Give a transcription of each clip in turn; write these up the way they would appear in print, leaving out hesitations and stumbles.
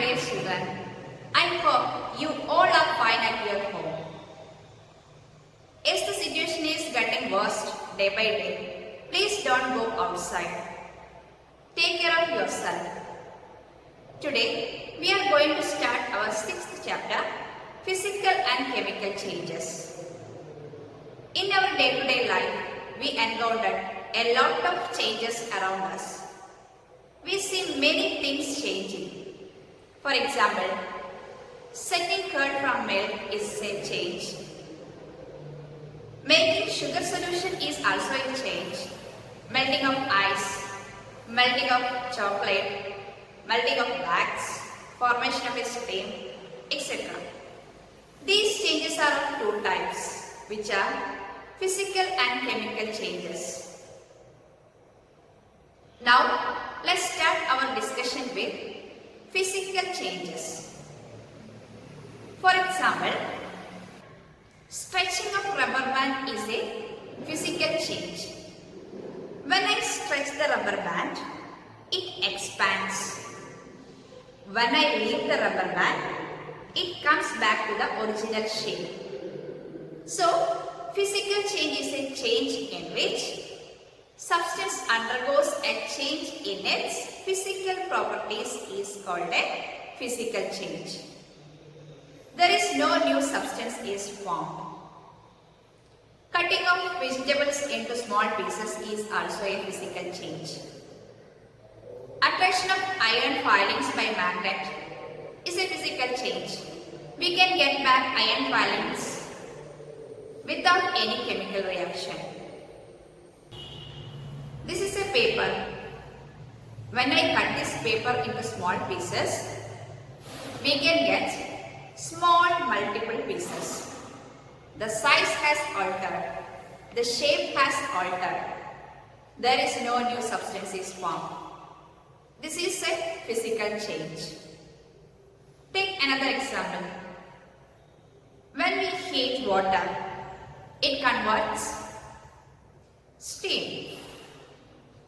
dear children. I hope you all are fine at your home. As the situation is getting worse day by day, please don't go outside. Take care of yourself. Today, we are going to start our 6th chapter, Physical and Chemical Changes. In our day-to-day life, we encounter a lot of changes around us. We see many things changing. For example, setting curd from milk is a change. Making sugar solution is also a change. Melting of ice, melting of chocolate, melting of wax, formation of a steam, etc. These changes are of two types, which are physical and chemical changes. Now, let's start our discussion with physical changes. For example, stretching of rubber band is a physical change. When I stretch the rubber band, it expands. When I leave the rubber band, it comes back to the original shape. So, physical change is a change in which substance undergoes a change in its physical properties is called a physical change. There is no new substance is formed. Cutting of vegetables into small pieces is also a physical change. Attraction of iron filings by magnet is a physical change. We can get back iron filings without any chemical reaction. This is a paper. When I cut this paper into small pieces, we can get small multiple pieces. The size has altered. The shape has altered. There is no new substance is formed. This is a physical change. Take another example. When we heat water, it converts steam.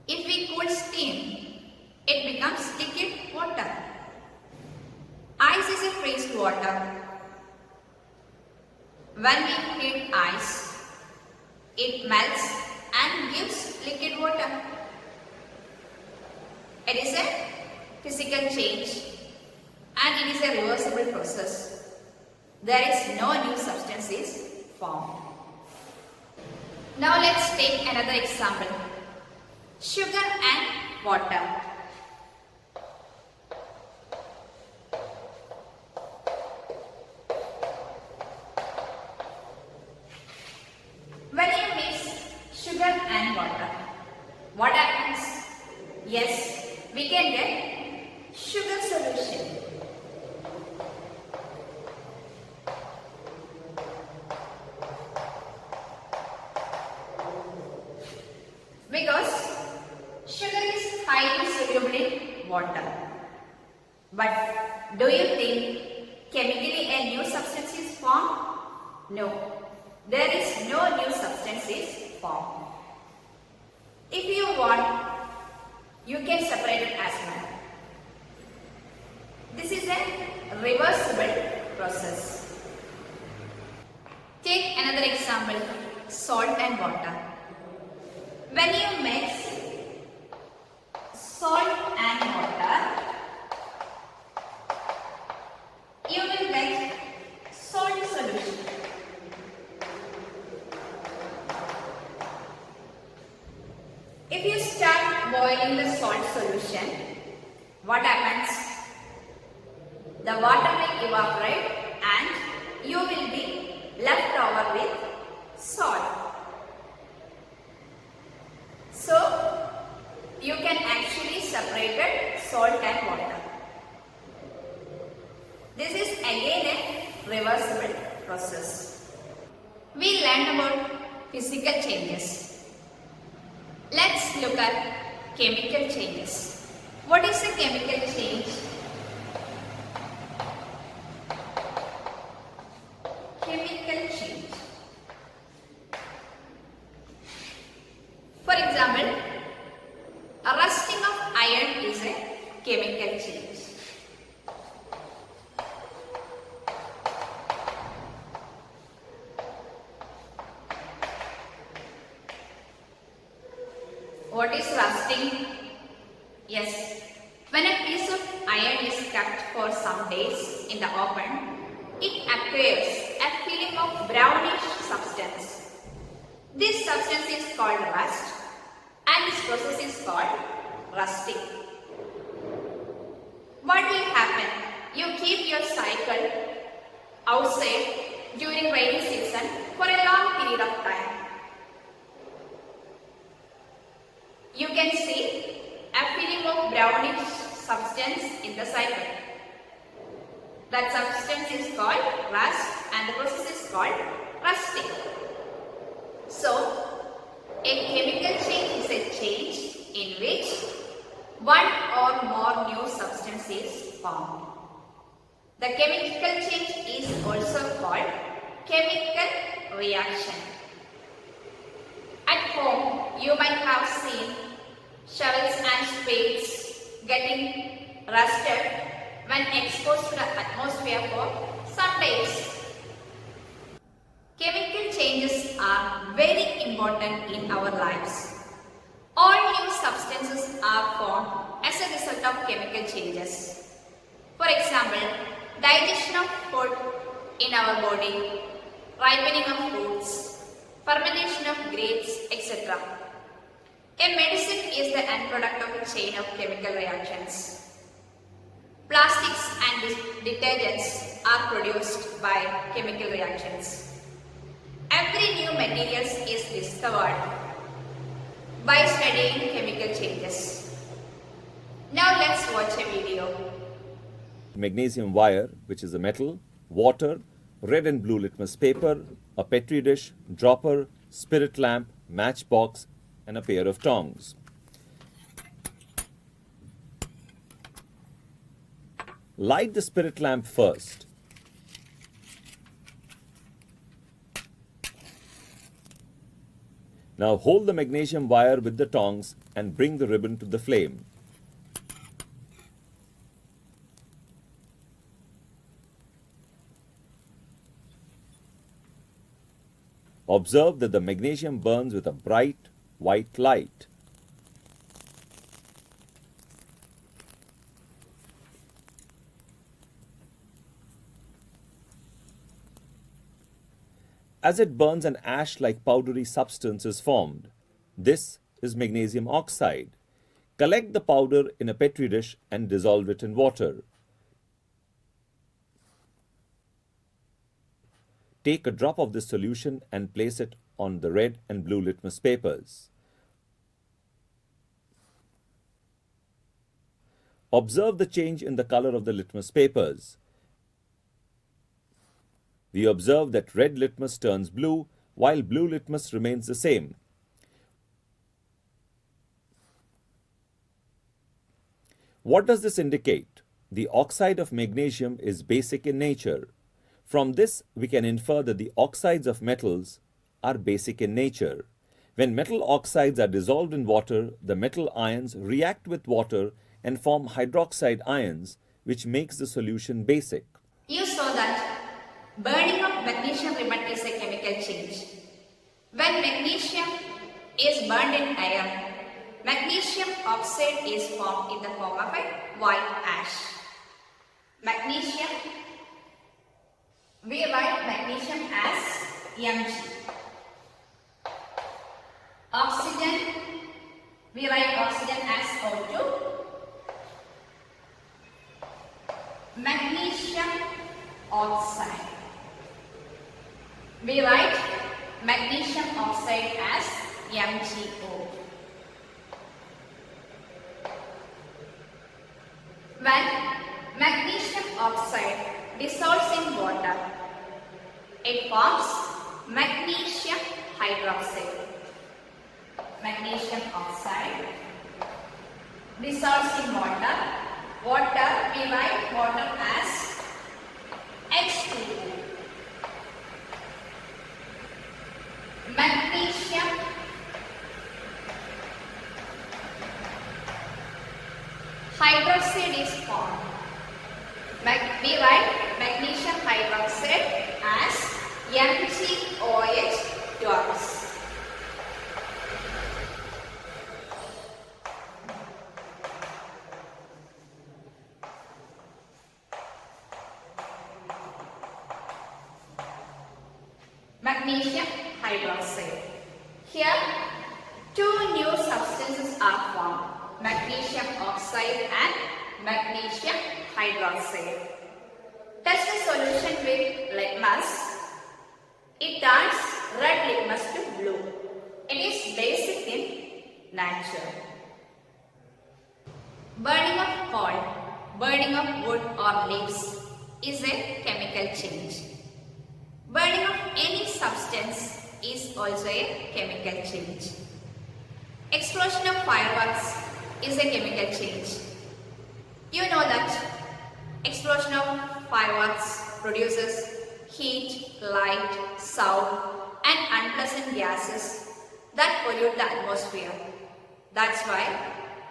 If we cool steam, it becomes liquid water. Ice is a freeze water. When we heat ice, it melts and gives liquid water. It is a physical change and it is a reversible process. There is no new substance is formed. Now let's take another example. Sugar and water. When you mix sugar and water, what happens? Yes, we can get sugar solution. Because sugar is highly soluble in water. But do you think chemically a new substance is formed? No. There is no new substance is formed. If you want, you can separate it as well. This is a reversible process. Take another example, salt and water. When you mix salt and water, you will get salt solution. If you start boiling the salt solution, what happens? The water will evaporate and you will be left over with salt. So, you can actually separate salt and water. This is again a reversible process. We learned about physical changes. Let's look at chemical changes. What is a chemical change? Chemical change. For example, a rusting of iron is a chemical change. iron is kept for some days in the open, it acquires a film of brownish substance. This substance is called rust and this process is called rusting. What will happen? You keep your cycle outside during rainy season for a long period of time. You can see a film of brownish substance in the cycle. That substance is called rust and the process is called rusting. So, a chemical change is a change in which one or more new substance is formed. The chemical change is also called chemical reaction. At home, you might have seen shovels and spades getting rusted when exposed to the atmosphere for some days. Chemical changes are very important in our lives. All new substances are formed as a result of chemical changes. For example, digestion of food in our body, ripening of fruits, fermentation of grapes, etc. A medicine is the end product of a chain of chemical reactions. Plastics and detergents are produced by chemical reactions. Every new material is discovered by studying chemical changes. Now let's watch a video. Magnesium wire, which is a metal, water, red and blue litmus paper, a petri dish, dropper, spirit lamp, matchbox, and a pair of tongs. Light the spirit lamp first. Now hold the magnesium wire with the tongs and bring the ribbon to the flame. Observe that the magnesium burns with a bright white light. As it burns, an ash-like powdery substance is formed. This is magnesium oxide. Collect the powder in a petri dish and dissolve it in water. Take a drop of this solution and place it on the red and blue litmus papers. Observe the change in the color of the litmus papers. We observe that red litmus turns blue while blue litmus remains the same. What does this indicate? The oxide of magnesium is basic in nature. From this, we can infer that the oxides of metals are basic in nature. When metal oxides are dissolved in water, the metal ions react with water and form hydroxide ions, which makes the solution basic. You saw that burning of magnesium ribbon is a chemical change. When magnesium is burned in iron, magnesium oxide is formed in the form of a white ash. Magnesium, we write magnesium as Mg. Oxygen, we write oxygen as O2. Magnesium oxide, we write magnesium oxide as MgO. When magnesium oxide dissolves in water, it forms magnesium hydroxide. Magnesium oxide dissolves in water. Water, we write water as H2O. Magnesium hydroxide is formed. We write magnesium hydroxide as MgOH twice. magnesium hydroxide. Here, two new substances are formed, magnesium oxide and magnesium hydroxide. Test the solution with litmus. It turns red litmus to blue. It is basic in nature. Burning of coal, burning of wood or leaves is a chemical change. Burning of any substance is also a chemical change. Explosion of fireworks is a chemical change. You know that explosion of fireworks produces heat, light, sound and unpleasant gases that pollute the atmosphere. That's why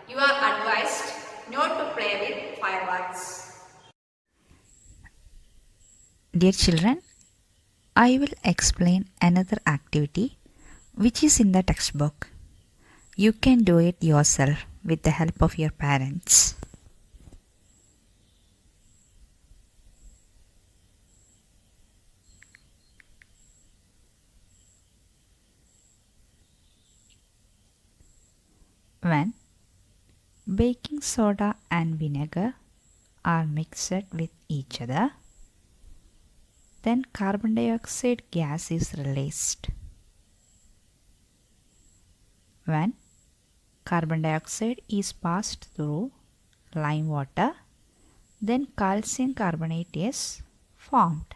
you are advised not to play with fireworks. Dear children, I will explain another activity which is in the textbook. You can do it yourself with the help of your parents. When baking soda and vinegar are mixed with each other, then carbon dioxide gas is released. When carbon dioxide is passed through lime water, then calcium carbonate is formed.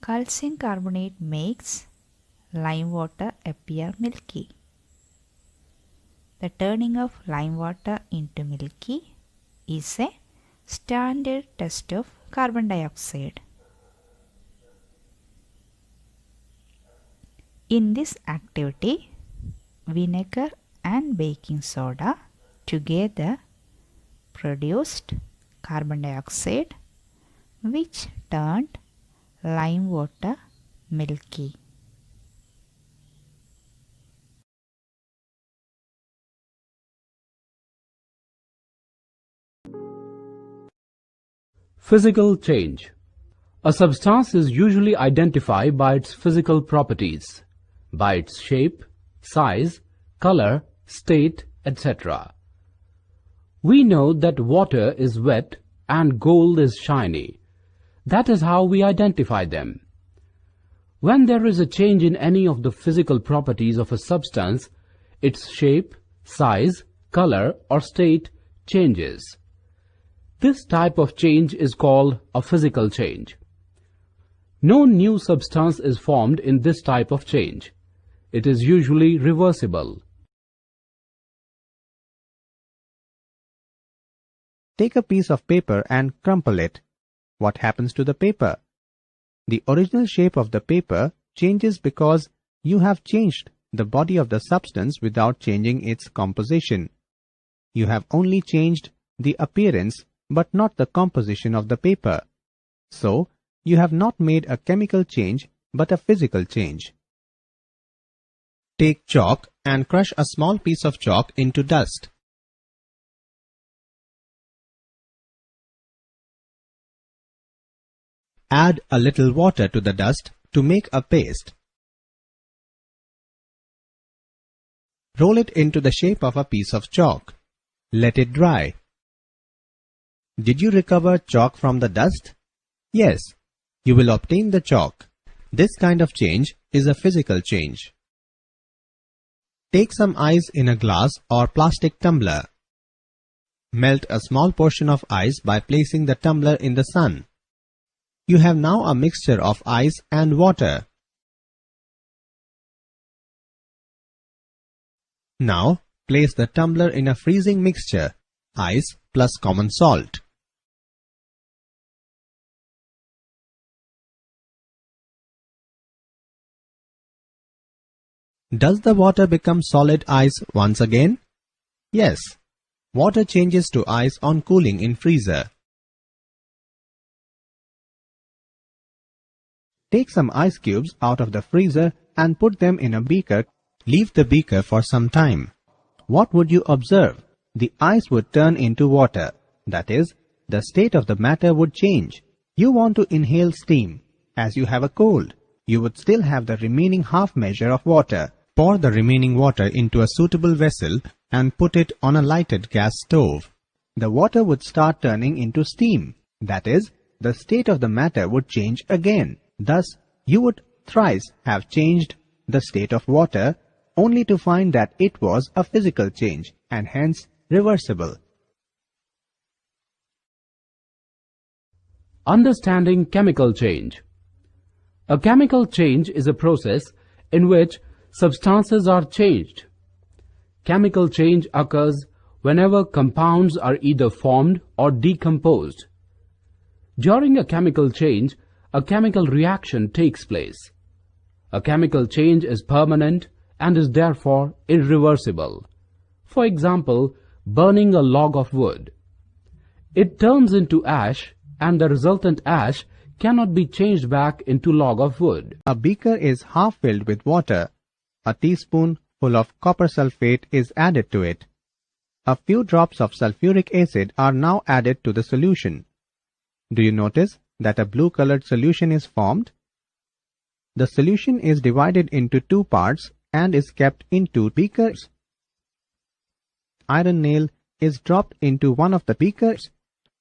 Calcium carbonate makes lime water appear milky. The turning of lime water into milky is a standard test of carbon dioxide. In this activity, vinegar and baking soda together produced carbon dioxide, which turned lime water milky. Physical change. A substance is usually identified by its physical properties, by its shape, size, color, state, etc. We know that water is wet and gold is shiny. That is how we identify them. When there is a change in any of the physical properties of a substance, its shape, size, color, or state changes. This type of change is called a physical change. No new substance is formed in this type of change. It is usually reversible. Take a piece of paper and crumple it. What happens to the paper? The original shape of the paper changes because you have changed the body of the substance without changing its composition. You have only changed the appearance but not the composition of the paper. So, you have not made a chemical change but a physical change. Take chalk and crush a small piece of chalk into dust. Add a little water to the dust to make a paste. Roll it into the shape of a piece of chalk. Let it dry. Did you recover chalk from the dust? Yes, you will obtain the chalk. This kind of change is a physical change. Take some ice in a glass or plastic tumbler. Melt a small portion of ice by placing the tumbler in the sun. You have now a mixture of ice and water. Now, place the tumbler in a freezing mixture, ice plus common salt. Does the water become solid ice once again? Yes. Water changes to ice on cooling in freezer. Take some ice cubes out of the freezer and put them in a beaker. Leave the beaker for some time. What would you observe? The ice would turn into water. That is, the state of the matter would change. You want to inhale steam, as you have a cold. You would still have the remaining half measure of water. Pour the remaining water into a suitable vessel and put it on a lighted gas stove. The water would start turning into steam. That is, the state of the matter would change again. Thus, you would thrice have changed the state of water, only to find that it was a physical change and hence reversible. Understanding chemical change. A chemical change is a process in which substances are changed. Chemical change occurs whenever compounds are either formed or decomposed. During a chemical change, a chemical reaction takes place. A chemical change is permanent and is therefore irreversible. For example, burning a log of wood. It turns into ash, and the resultant ash cannot be changed back into log of wood. A beaker is half filled with water. A teaspoon full of copper sulfate is added to it. A few drops of sulfuric acid are now added to the solution. Do you notice that a blue-colored solution is formed? The solution is divided into two parts and is kept in two beakers. Iron nail is dropped into one of the beakers.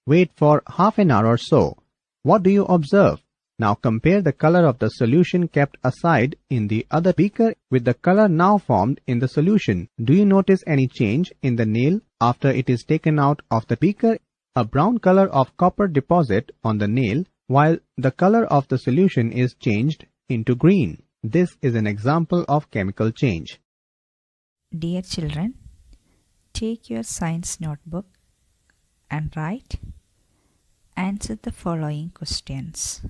Wait for half an hour or so. What do you observe? Now compare the color of the solution kept aside in the other beaker with the color now formed in the solution. Do you notice any change in the nail after it is taken out of the beaker? A brown color of copper deposit on the nail, while the color of the solution is changed into green. This is an example of chemical change. Dear children, take your science notebook and write. Answer the following questions.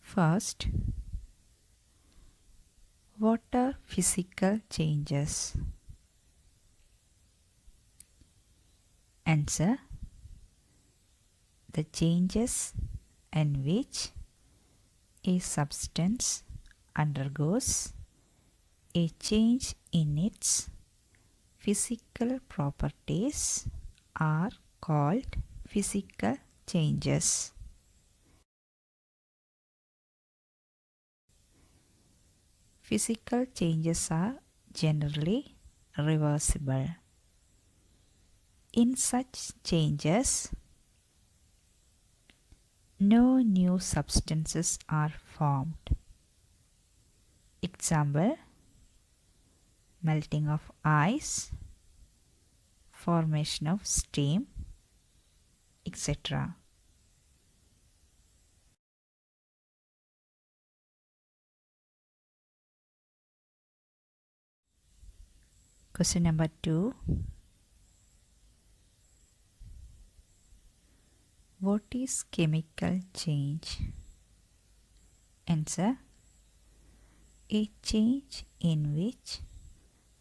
First, what are physical changes? Answer: the changes in which a substance undergoes a change in its physical properties are called physical changes. Physical changes are generally reversible. In such changes, no new substances are formed. Example: melting of ice, formation of steam, etc. Question number 2. What is chemical change? Answer: a change in which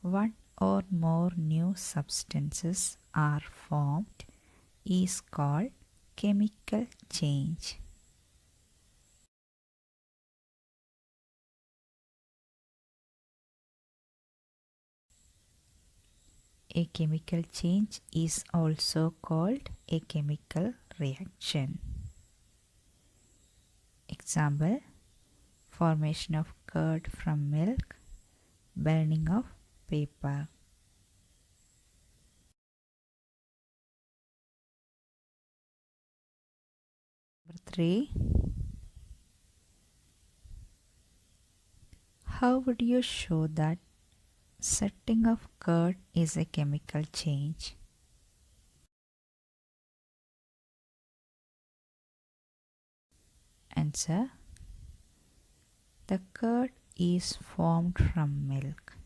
one or more new substances are formed is called chemical change. A chemical change is also called a chemical reaction. Example: formation of curd from milk, burning of paper. Number 3. How would you show that setting of curd is a chemical change? Answer: the curd is formed from milk.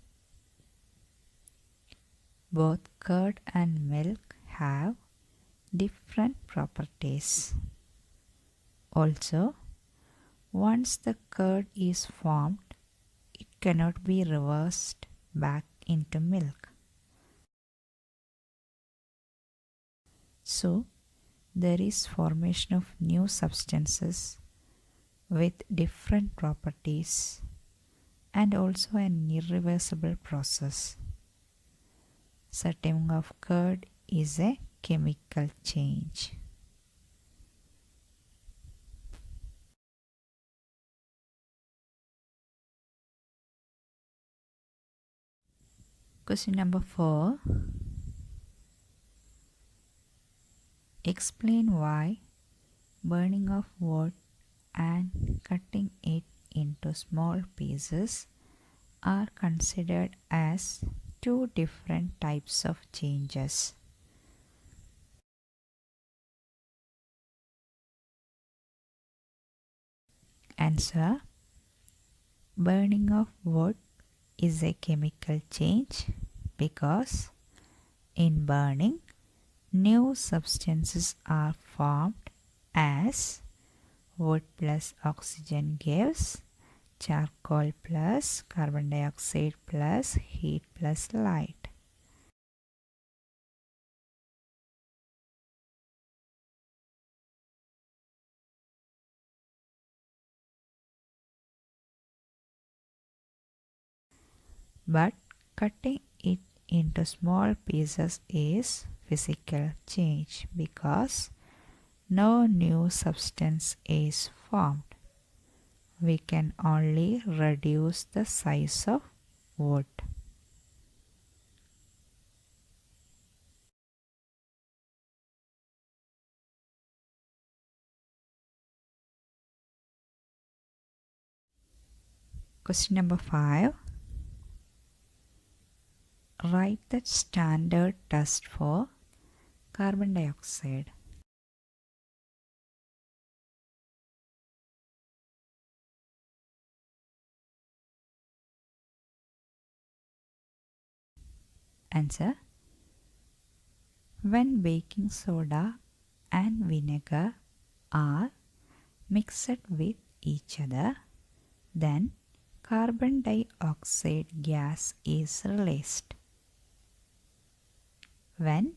Both curd and milk have different properties. Also, once the curd is formed, it cannot be reversed back into milk. So, there is formation of new substances with different properties and also an irreversible process. Setting of curd is a chemical change. Question number 4. Explain why burning of wood and cutting it into small pieces are considered as two different types of changes. Answer. Burning of wood is a chemical change because in burning, new substances are formed as wood plus oxygen gives charcoal plus carbon dioxide plus heat plus light. But cutting it into small pieces is physical change because no new substance is formed. We can only reduce the size of wood. Question number 5. Write the standard test for carbon dioxide. Answer. When baking soda and vinegar are mixed with each other, then carbon dioxide gas is released. When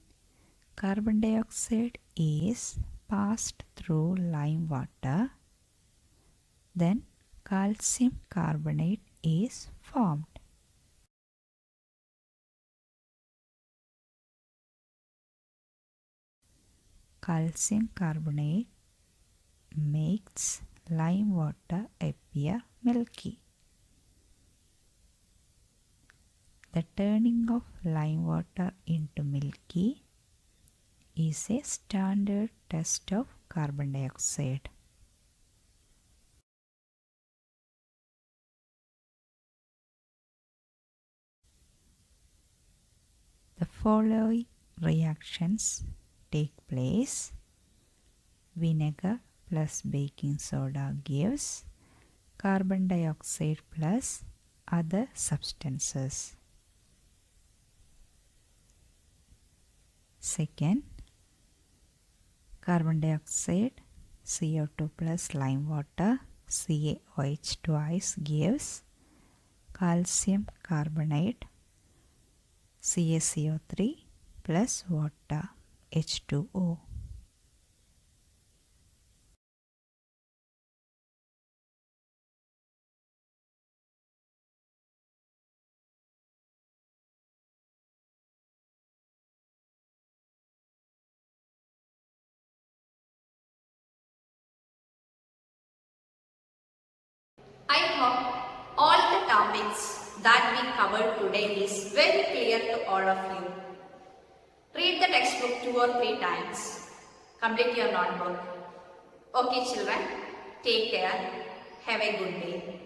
carbon dioxide is passed through lime water, then calcium carbonate is formed. Calcium carbonate makes lime water appear milky. The turning of lime water into milky is a standard test of carbon dioxide. The following reactions take place. Vinegar plus baking soda gives carbon dioxide plus other substances. Second, carbon dioxide, CO2 plus lime water, CaOH twice gives calcium carbonate, CaCO3 plus water, H2O. I hope all the topics that we covered today is very clear to all of you. Read the textbook 2 or 3 times. Complete your notebook. Okay children, take care. Have a good day.